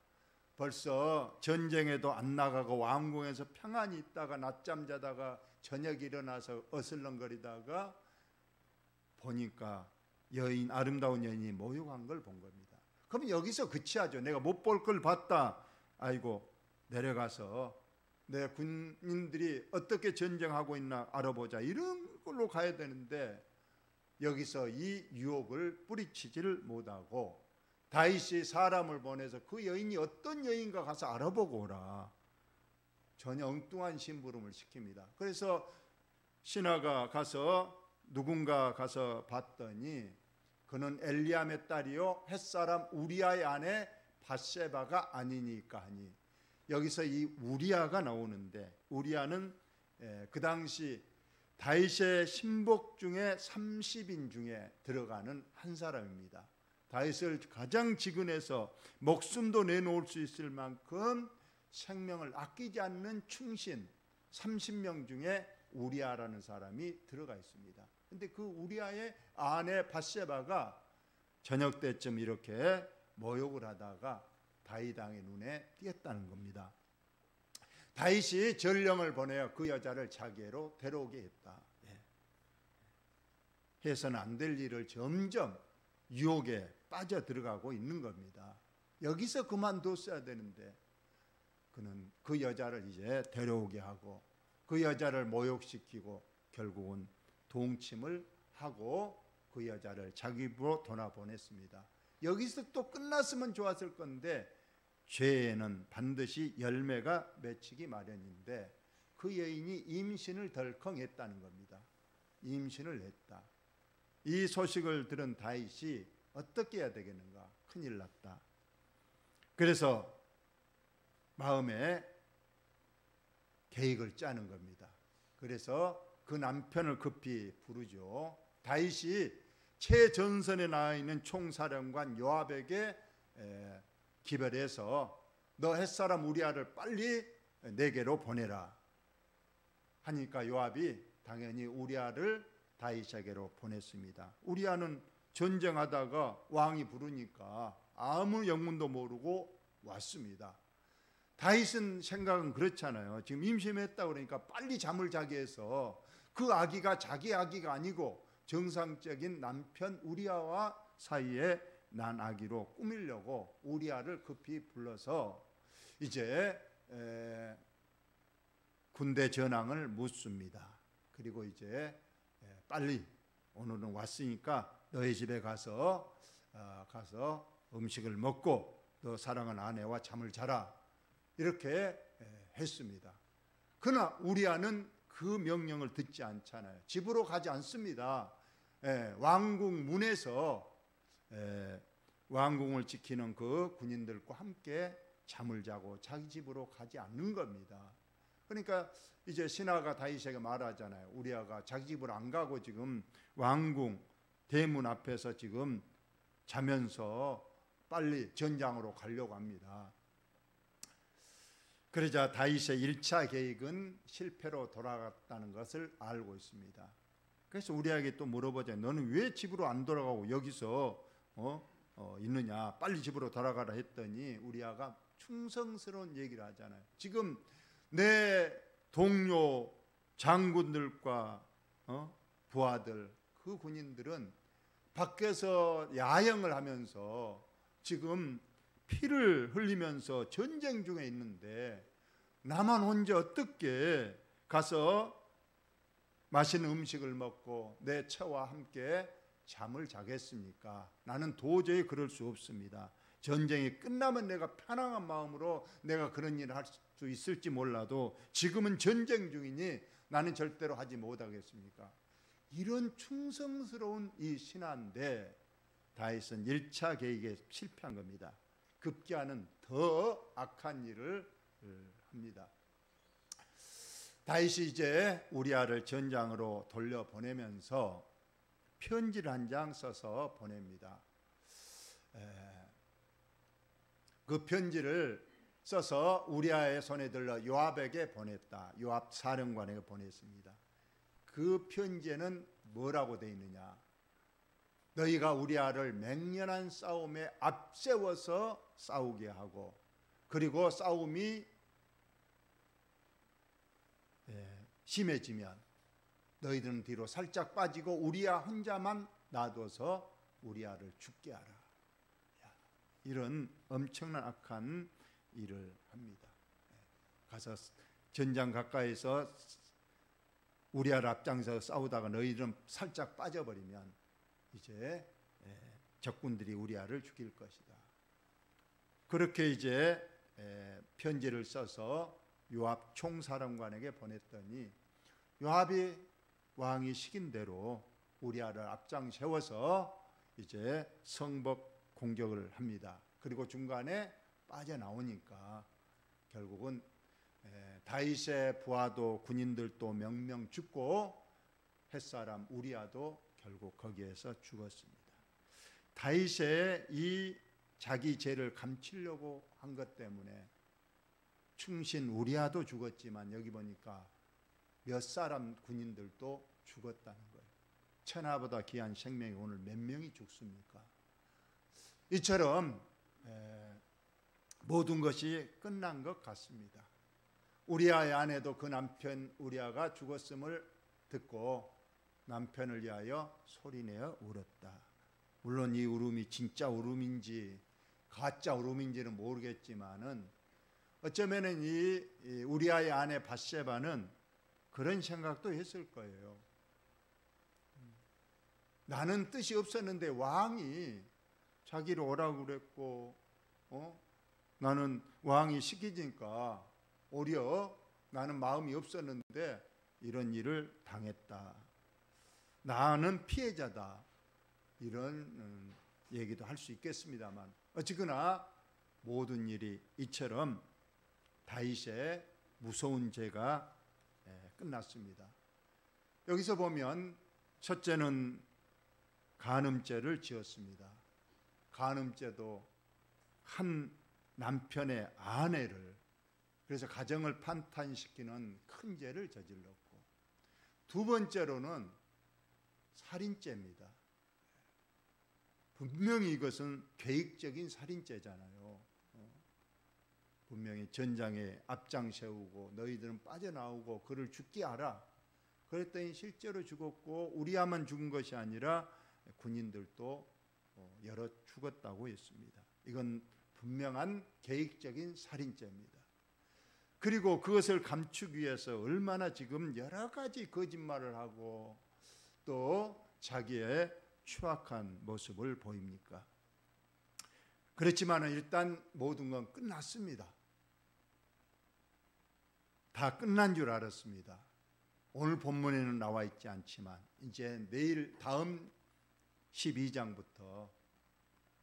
벌써 전쟁에도 안 나가고 왕궁에서 평안히 있다가 낮잠 자다가 저녁 일어나서 어슬렁거리다가 보니까 여인, 아름다운 여인이 모욕한 걸 본 겁니다. 그럼 여기서 그치하죠. 내가 못 볼 걸 봤다. 아이고 내려가서 내 군인들이 어떻게 전쟁하고 있나 알아보자. 이런 걸로 가야 되는데 여기서 이 유혹을 뿌리치지를 못하고 다윗이 사람을 보내서 그 여인이 어떤 여인가 가서 알아보고 오라. 전혀 엉뚱한 심부름을 시킵니다. 그래서 신하가 가서 누군가 가서 봤더니 그는 엘리암의 딸이요 햇사람 우리아의 아내 밧세바가 아니니까 하니 여기서 이 우리아가 나오는데 우리아는 그 당시 다윗의 신복 중에 30인 중에 들어가는 한 사람입니다. 다윗을 가장 지근해서 목숨도 내놓을 수 있을 만큼 생명을 아끼지 않는 충신 30명 중에 우리아라는 사람이 들어가 있습니다. 근데 그 우리아의 아내 밧세바가 저녁 때쯤 이렇게 모욕을 하다가 다윗 왕의 눈에 띄었다는 겁니다. 다윗이 전령을 보내어 그 여자를 자기애로 데려오게 했다. 해서는 안 될 일을 점점 유혹에 빠져 들어가고 있는 겁니다. 여기서 그만뒀어야 되는데 그는 그 여자를 이제 데려오게 하고 그 여자를 모욕시키고 결국은 동침을 하고 그 여자를 자기 집으로 돌아보냈습니다. 여기서 또 끝났으면 좋았을 건데 죄에는 반드시 열매가 맺히기 마련인데 그 여인이 임신을 덜컹 했다는 겁니다. 임신을 했다. 이 소식을 들은 다윗이 어떻게 해야 되겠는가? 큰일 났다. 그래서 마음에 계획을 짜는 겁니다. 그래서 그 남편을 급히 부르죠. 다윗이 최전선에 나와 있는 총사령관 요압에게 기별해서 너 햇사람 우리아를 빨리 내게로 보내라 하니까 요압이 당연히 우리아를 다윗에게로 보냈습니다. 우리아는 전쟁하다가 왕이 부르니까 아무 영문도 모르고 왔습니다. 다윗은 생각은 그렇잖아요. 지금 임신했다고 그러니까 빨리 잠을 자게 해서 그 아기가 자기 아기가 아니고 정상적인 남편 우리아와 사이에 난 아기로 꾸미려고 우리아를 급히 불러서 이제 군대 전황을 묻습니다. 그리고 이제 빨리 오늘은 왔으니까 너희 집에 가서 음식을 먹고 너 사랑하는 아내와 잠을 자라 이렇게 했습니다. 그러나 우리아는 그 명령을 듣지 않잖아요. 집으로 가지 않습니다. 왕궁 문에서 왕궁을 지키는 그 군인들과 함께 잠을 자고 자기 집으로 가지 않는 겁니다. 그러니까 이제 신하가 다윗에게 말하잖아요. 우리아가 자기 집으로 안 가고 지금 왕궁 대문 앞에서 지금 자면서 빨리 전장으로 가려고 합니다. 그러자 다윗의 1차 계획은 실패로 돌아갔다는 것을 알고 있습니다. 그래서 우리에게 또 물어보자. 너는 왜 집으로 안 돌아가고 여기서 있느냐? 빨리 집으로 돌아가라 했더니 우리아가 충성스러운 얘기를 하잖아요. 지금 내 동료 장군들과 부하들 그 군인들은 밖에서 야영을 하면서 지금 피를 흘리면서 전쟁 중에 있는데 나만 혼자 어떻게 가서 맛있는 음식을 먹고 내 처와 함께 잠을 자겠습니까? 나는 도저히 그럴 수 없습니다. 전쟁이 끝나면 내가 편안한 마음으로 내가 그런 일을 할 수 있을지 몰라도 지금은 전쟁 중이니 나는 절대로 하지 못하겠습니까? 이런 충성스러운 이 신하인데 다윗은 1차 계획에 실패한 겁니다. 급기야는 더 악한 일을 합니다. 다윗이 이제 우리아를 전장으로 돌려보내면서 편지를 한 장 써서 보냅니다. 그 편지를 써서 우리아의 손에 들러 요압에게 보냈다. 요압 사령관에게 보냈습니다. 그 편지에는 뭐라고 되어 있느냐? 너희가 우리아를 맹렬한 싸움에 앞세워서 싸우게 하고 그리고 싸움이 심해지면 너희들은 뒤로 살짝 빠지고 우리아 혼자만 놔둬서 우리아를 죽게 하라. 이런 엄청난 악한 일을 합니다. 가서 전장 가까이서 우리아를 앞장서 싸우다가 너희들은 살짝 빠져버리면 이제 적군들이 우리아를 죽일 것이다. 그렇게 이제 편지를 써서 요압 총사령관에게 보냈더니 요압이 왕이 시킨 대로 우리아를 앞장 세워서 이제 성벽 공격을 합니다. 그리고 중간에 빠져나오니까 결국은 다윗의 부하도 군인들도 명명 죽고 햇사람 우리아도 결국 거기에서 죽었습니다. 다윗의 이 자기 죄를 감추려고 한 것 때문에 충신 우리아도 죽었지만 여기 보니까 몇 사람 군인들도 죽었다는 거예요. 천하보다 귀한 생명이 오늘 몇 명이 죽습니까? 이처럼 모든 것이 끝난 것 같습니다. 우리아의 아내도 그 남편 우리아가 죽었음을 듣고 남편을 위하여 소리내어 울었다. 물론 이 울음이 진짜 울음인지 가짜 울음인지는 모르겠지만은 어쩌면은 이 우리아의 아내 밧세바는 그런 생각도 했을 거예요. 나는 뜻이 없었는데 왕이 자기를 오라고 그랬고, 나는 왕이 시키니까 오히려 나는 마음이 없었는데 이런 일을 당했다. 나는 피해자다. 이런 얘기도 할 수 있겠습니다만 어쨌거나 모든 일이 이처럼 다윗의 무서운 죄가 끝났습니다. 여기서 보면 첫째는 간음죄를 지었습니다. 간음죄도 한 남편의 아내를, 그래서 가정을 판탄시키는 큰 죄를 저질렀고, 두 번째로는 살인죄입니다. 분명히 이것은 계획적인 살인죄잖아요. 분명히 전장에 앞장 세우고 너희들은 빠져나오고 그를 죽게 하라. 그랬더니 실제로 죽었고 우리아만 죽은 것이 아니라 군인들도 여러 죽었다고 했습니다. 이건 분명한 계획적인 살인죄입니다. 그리고 그것을 감추기 위해서 얼마나 지금 여러 가지 거짓말을 하고 또 자기의 추악한 모습을 보입니까? 그렇지만 일단 모든 건 끝났습니다. 다 끝난 줄 알았습니다. 오늘 본문에는 나와 있지 않지만 이제 내일 다음 12장부터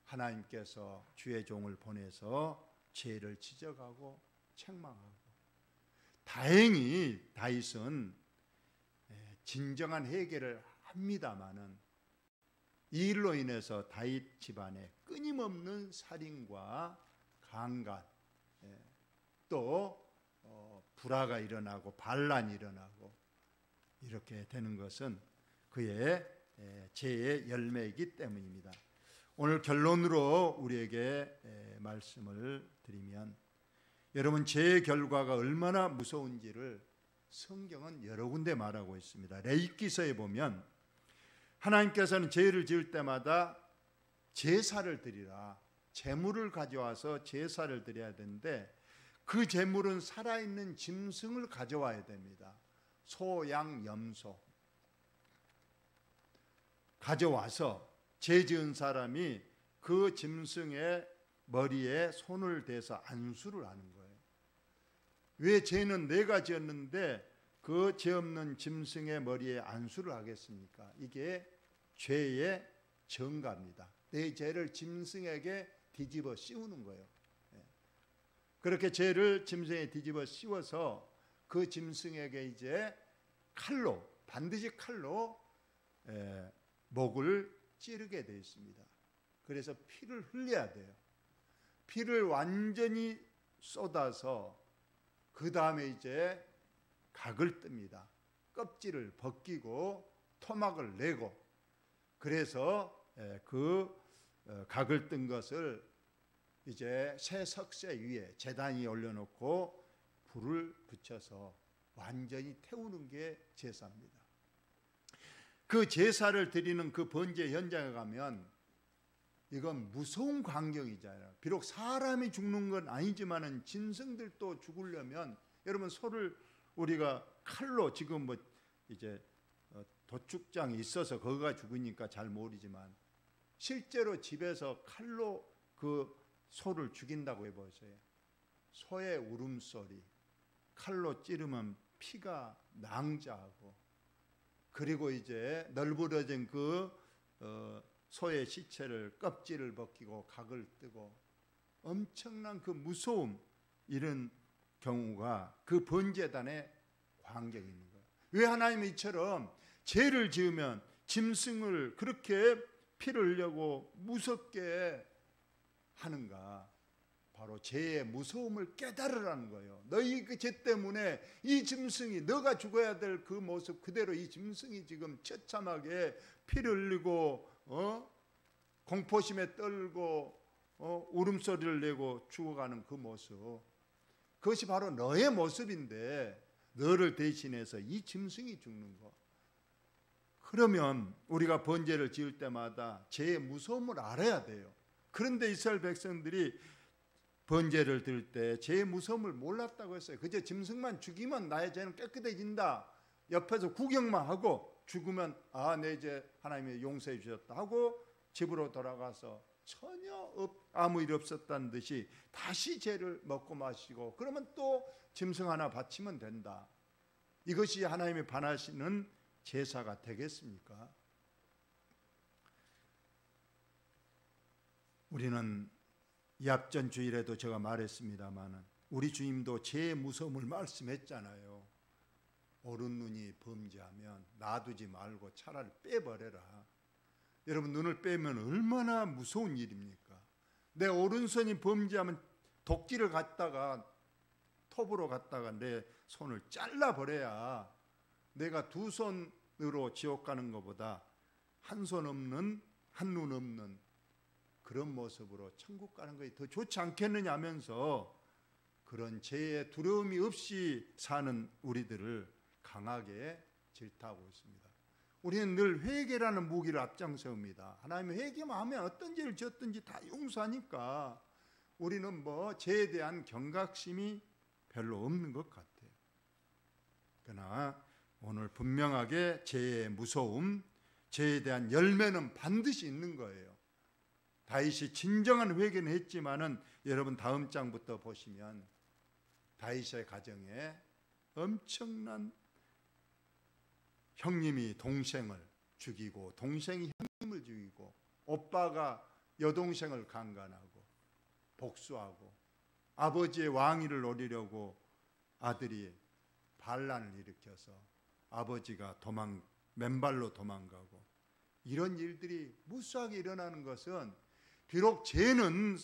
하나님께서 주의 종을 보내서 죄를 지적하고 책망하고, 다행히 다윗은 진정한 해결을 합니다마는 이 일로 인해서 다윗 집안에 끊임없는 살인과 강간, 또 불화가 일어나고 반란이 일어나고 이렇게 되는 것은 그의 죄의 열매이기 때문입니다. 오늘 결론으로 우리에게 말씀을 드리면, 여러분 죄의 결과가 얼마나 무서운지를 성경은 여러 군데 말하고 있습니다. 레위기서에 보면 하나님께서는 죄를 지을 때마다 제사를 드리라, 제물을 가져와서 제사를 드려야 되는데 그 제물은 살아있는 짐승을 가져와야 됩니다. 소, 양, 염소 가져와서 죄 지은 사람이 그 짐승의 머리에 손을 대서 안수를 하는 거예요. 왜 죄는 내가 지었는데 그 죄 없는 짐승의 머리에 안수를 하겠습니까? 이게 죄의 정가입니다. 내 죄를 짐승에게 뒤집어 씌우는 거예요. 그렇게 죄를 짐승에 뒤집어 씌워서 그 짐승에게 이제 칼로, 반드시 칼로 목을 찌르게 되어 있습니다. 그래서 피를 흘려야 돼요. 피를 완전히 쏟아서 그 다음에 이제 각을 뜹니다. 껍질을 벗기고 토막을 내고, 그래서 그 각을 뜬 것을 이제 새 석쇠 위에 제단 위에 올려놓고 불을 붙여서 완전히 태우는 게 제사입니다. 그 제사를 드리는 그 번제 현장에 가면 이건 무서운 광경이잖아요. 비록 사람이 죽는 건 아니지만은 짐승들도 죽으려면, 여러분 소를 우리가 칼로, 지금 뭐 이제 도축장이 있어서 거기가 죽으니까 잘 모르지만 실제로 집에서 칼로 그 소를 죽인다고 해보세요. 소의 울음소리, 칼로 찌르면 피가 낭자하고, 그리고 이제 널브러진 그 소의 시체를 껍질을 벗기고 각을 뜨고 엄청난 그 무서움, 이런 경우가 그 번제단의 광경인 거예요. 왜 하나님이 이처럼 죄를 지으면 짐승을 그렇게 피를 흘려고 무섭게 하는가? 바로 죄의 무서움을 깨달으라는 거예요. 너희 그 죄 때문에 이 짐승이, 너가 죽어야 될 그 모습 그대로 이 짐승이 지금 처참하게 피를 흘리고 공포심에 떨고 울음소리를 내고 죽어가는 그 모습, 그것이 바로 너의 모습인데 너를 대신해서 이 짐승이 죽는 거. 그러면 우리가 번제를 지을 때마다 죄의 무서움을 알아야 돼요. 그런데 이스라엘 백성들이 번제를 드릴 때 죄의 무서움을 몰랐다고 했어요. 그저 짐승만 죽이면 나의 죄는 깨끗해진다, 옆에서 구경만 하고 죽으면 내 죄 하나님이 용서해 주셨다 하고 집으로 돌아가서 전혀 아무 일 없었다는 듯이 다시 죄를 먹고 마시고, 그러면 또 짐승 하나 바치면 된다. 이것이 하나님이 바라시는 제사가 되겠습니까? 우리는 이합전 주일에도 제가 말했습니다마는 우리 주님도 죄의 무서움을 말씀했잖아요. 오른 눈이 범죄하면 놔두지 말고 차라리 빼버려라. 여러분, 눈을 빼면 얼마나 무서운 일입니까? 내 오른손이 범죄하면 도끼를 갖다가 톱으로 갖다가 내 손을 잘라버려야 내가 두 손으로 지옥 가는 것보다 한 손 없는, 한 눈 없는 그런 모습으로 천국 가는 것이 더 좋지 않겠느냐 하면서 그런 죄의 두려움이 없이 사는 우리들을 강하게 질타하고 있습니다. 우리는 늘 회개라는 무기를 앞장세웁니다. 하나님은 회개만 하면 어떤 죄를 지었든지 다 용서하니까 우리는 죄에 대한 경각심이 별로 없는 것 같아요. 그러나 오늘 분명하게 죄의 무서움, 죄에 대한 열매는 반드시 있는 거예요. 다윗이 진정한 회개는 했지만은 여러분 다음 장부터 보시면 다윗의 가정에 엄청난 형님이 동생을 죽이고 동생이 형님을 죽이고 오빠가 여동생을 강간하고 복수하고 아버지의 왕위를 노리려고 아들이 반란을 일으켜서 아버지가 맨발로 도망가고, 이런 일들이 무수하게 일어나는 것은 비록 죄는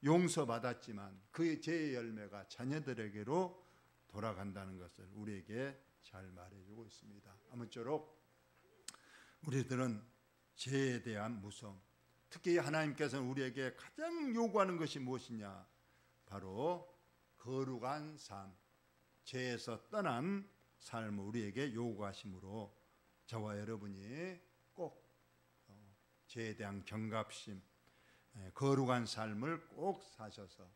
용서받았지만 그 죄의 열매가 자녀들에게로 돌아간다는 것을 우리에게 잘 말해주고 있습니다. 아무쪼록 우리들은 죄에 대한 무서움, 특히 하나님께서는 우리에게 가장 요구하는 것이 무엇이냐, 바로 거룩한 삶, 죄에서 떠난 삶을 우리에게 요구하심으로 저와 여러분이 꼭 죄에 대한 경각심, 거룩한 삶을 꼭 사셔서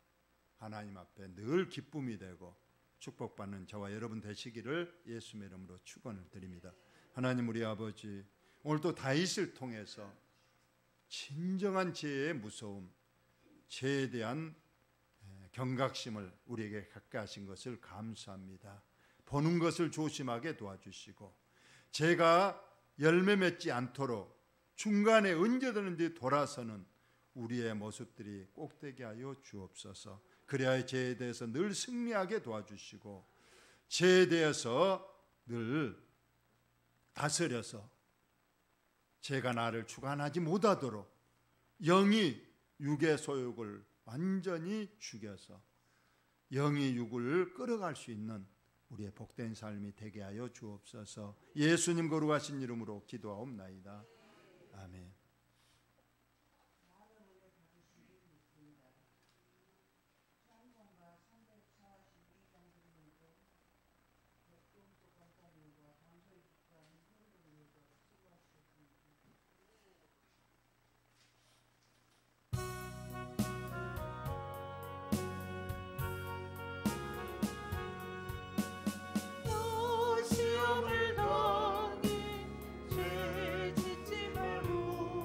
하나님 앞에 늘 기쁨이 되고 축복받는 저와 여러분 되시기를 예수의 이름으로 축원을 드립니다. 하나님 우리 아버지, 오늘도 다윗을 통해서 진정한 죄의 무서움, 죄에 대한 경각심을 우리에게 갖게 하신 것을 감사합니다. 보는 것을 조심하게 도와주시고 죄가 열매 맺지 않도록 중간에 언제든지 돌아서는 우리의 모습들이 꼭 되게 하여 주옵소서. 그래야 죄에 대해서 늘 승리하게 도와주시고 죄에 대해서 늘 다스려서 죄가 나를 주관하지 못하도록 영이 육의 소욕을 완전히 죽여서 영이 육을 끌어갈 수 있는 우리의 복된 삶이 되게 하여 주옵소서. 예수님 거룩하신 이름으로 기도하옵나이다. 아멘. 시험을 당해 죄 짓지 말고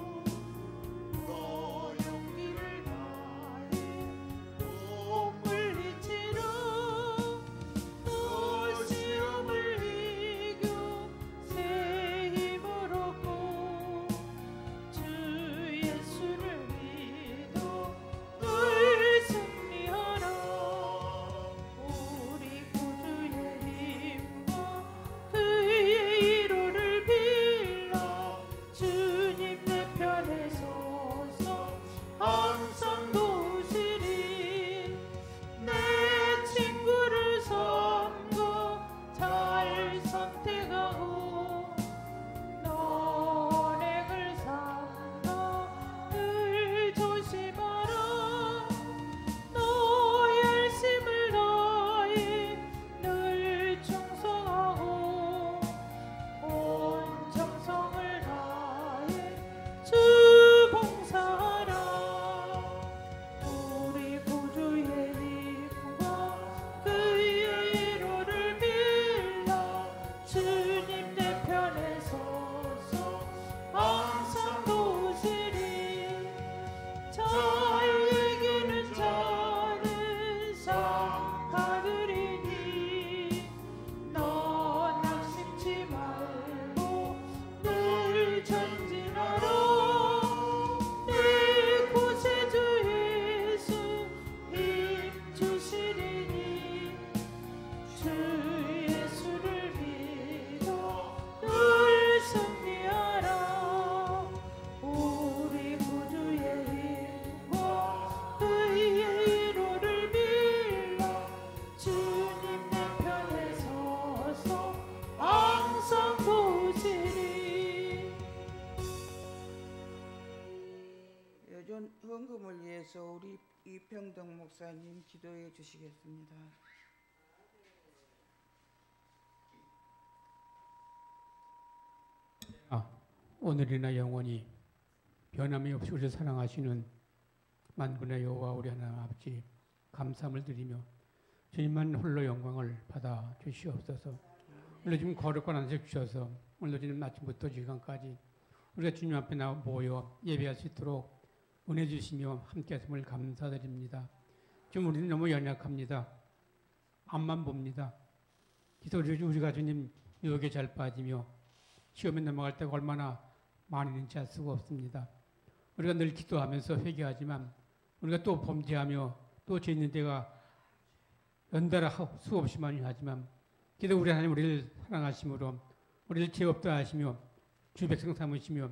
위해서 우리 이평덕 목사님 기도해 주시겠습니다. 오늘이나 영원히 변함이 없이 우리를 사랑하시는 만군의 여호와 우리 하나님 아버지 감사함을 드리며 주님만 홀로 영광을 받아 주시옵소서. 오늘 지금 거룩한 안식 주셔서 오늘 주님 아침부터 지금까지 우리가 주님 앞에 모여 예배할 수 있도록 은혜 주시며 함께 하심을 감사드립니다. 지금 우리는 너무 연약합니다. 앞만 봅니다. 그래서 우리가 주님 유혹에 잘 빠지며 시험에 넘어갈 때가 얼마나 많이 있는지 알 수가 없습니다. 우리가 늘 기도하면서 회개하지만 우리가 또 범죄하며 또 죄 있는 데가 연달아 수없이 많이 하지만 그래도 우리 하나님 우리를 사랑하심으로 우리를 죄 없다 하시며 주 백성 삼으시며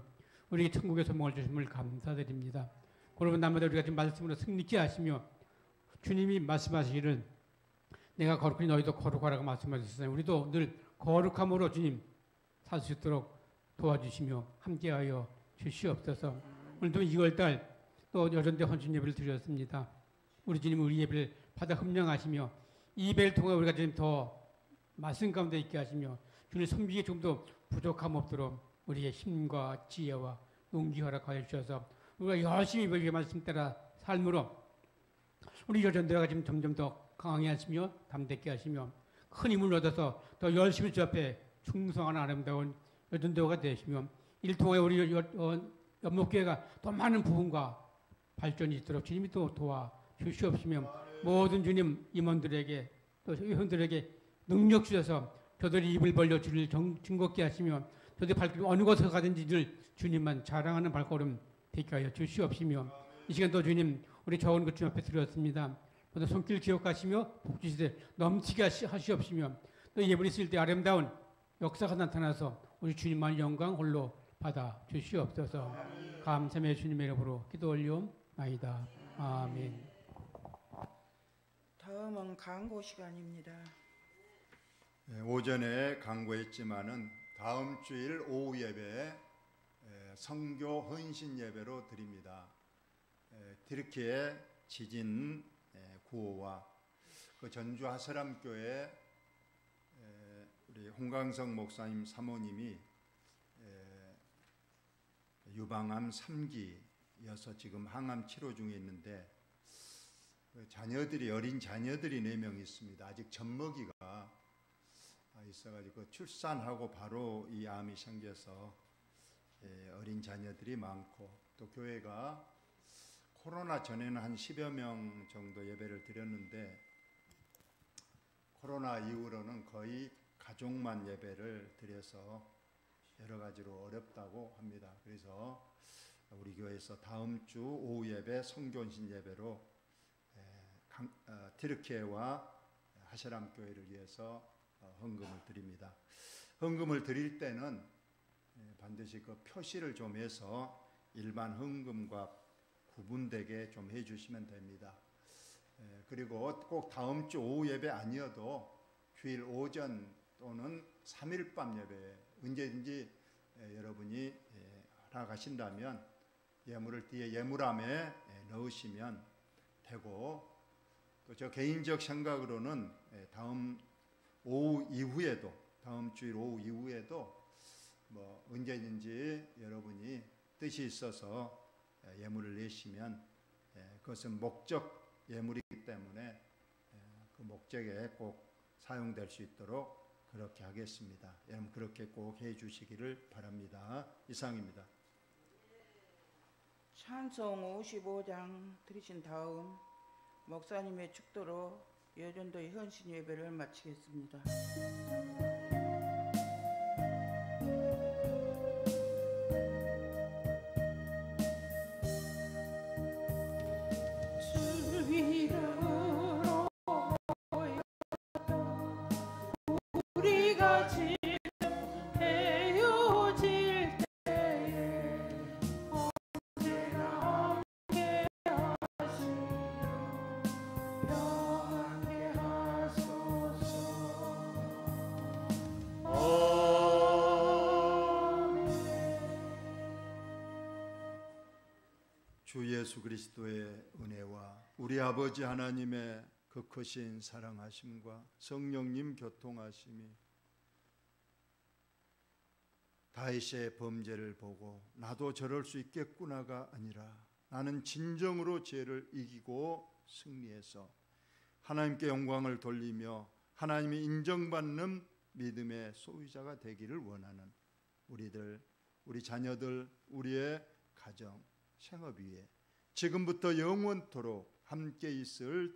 우리에게 천국의 소망을 주심을 감사드립니다. 그러면 날마다 우리가 지금 말씀으로 승리케 하시며 주님이 말씀하시기를 내가 거룩하니 너희도 거룩하라고 말씀하셨어요. 우리도 늘 거룩함으로 주님 살 수 있도록 도와주시며 함께하여 주시옵소서. 오늘도 2월달 또 여전대 헌신 예배를 드렸습니다. 우리 주님 우리 예배를 받아 흠령하시며 이 예배를 통해 우리가 주님 더 말씀 가운데 있게 하시며 주님 섬기기에 좀 더 부족함 없도록 우리의 힘과 지혜와 용기 허락하여 주셔서 우리가 열심히 우리의 말씀 따라 삶으로 우리 여전대가 지금 점점 더 강하게 하시며 담대케 하시며 큰 힘을 얻어서 더 열심히 주 앞에 충성하는 아름다운 여전대가 되시며 이를 통해 우리 연목교회가 더 많은 부흥과 발전이 있도록 주님이 또 도와 주시옵시며 모든 주님 임원들에게 또 회원들에게 능력 주셔서 저들이 입을 벌려 주를 증거케 하시며 저들이 발걸음 어느 곳에 가든지 늘 주님만 자랑하는 발걸음 되게 하여 주시옵시며 이 시간 또 주님 우리 적은 것 주님 앞에 드렸습니다. 모두 손길 기억하시며 복 주시되 넘치게 하시옵시며 또 예불이 있을 때 아름다운 역사가 나타나서 우리 주님만 영광 홀로 받아 주시옵소서. 감사의 주님의 이름으로 기도 올리옵나이다. 아멘. 다음은 강고 시간입니다. 오전에 강구했지만은 다음 주일 오후 예배 성교 헌신 예배로 드립니다. 튀르키예 지진 구호와 그 전주 하사람교회 우리 홍강석 목사님 사모님이 유방암 3기여서 지금 항암 치료 중에 있는데 자녀들이 어린 자녀들이 4명 있습니다. 아직 젖먹이가 있어가지고 출산하고 바로 이 암이 생겨서 어린 자녀들이 많고 또 교회가 코로나 전에는 한 10여 명 정도 예배를 드렸는데 코로나 이후로는 거의 가족만 예배를 드려서 여러 가지로 어렵다고 합니다. 그래서 우리 교회에서 다음 주 오후 예배 성교헌신 예배로 튀르키예와 하샤람 교회를 위해서 헌금을 드립니다. 헌금을 드릴 때는 반드시 그 표시를 좀 해서 일반 헌금과 구분되게 좀 해주시면 됩니다. 그리고 꼭 다음 주 오후 예배 아니어도 주일 오전 또는 3일 밤 예배 언제든지 여러분이 허락하신다면 예물을 뒤에 예물함에 넣으시면 되고 또 저 개인적 생각으로는 다음 주일 오후 이후에도 뭐 언제든지 여러분이 뜻이 있어서 예물을 내시면 그것은 목적 예물이기 때문에 그 목적에 꼭 사용될 수 있도록 그렇게 하겠습니다. 여러분 그렇게 꼭 해주시기를 바랍니다. 이상입니다. 찬송 55장 드리신 다음 목사님의 축도로 여전도의 헌신 예배를 마치겠습니다. 예수 그리스도의 은혜와 우리 아버지 하나님의 그 크신 사랑하심과 성령님 교통하심이 다윗의 범죄를 보고 나도 저럴 수 있겠구나가 아니라 나는 진정으로 죄를 이기고 승리해서 하나님께 영광을 돌리며 하나님이 인정받는 믿음의 소유자가 되기를 원하는 우리들, 우리 자녀들, 우리의 가정, 생업 위에 지금부터 영원토록 함께 있을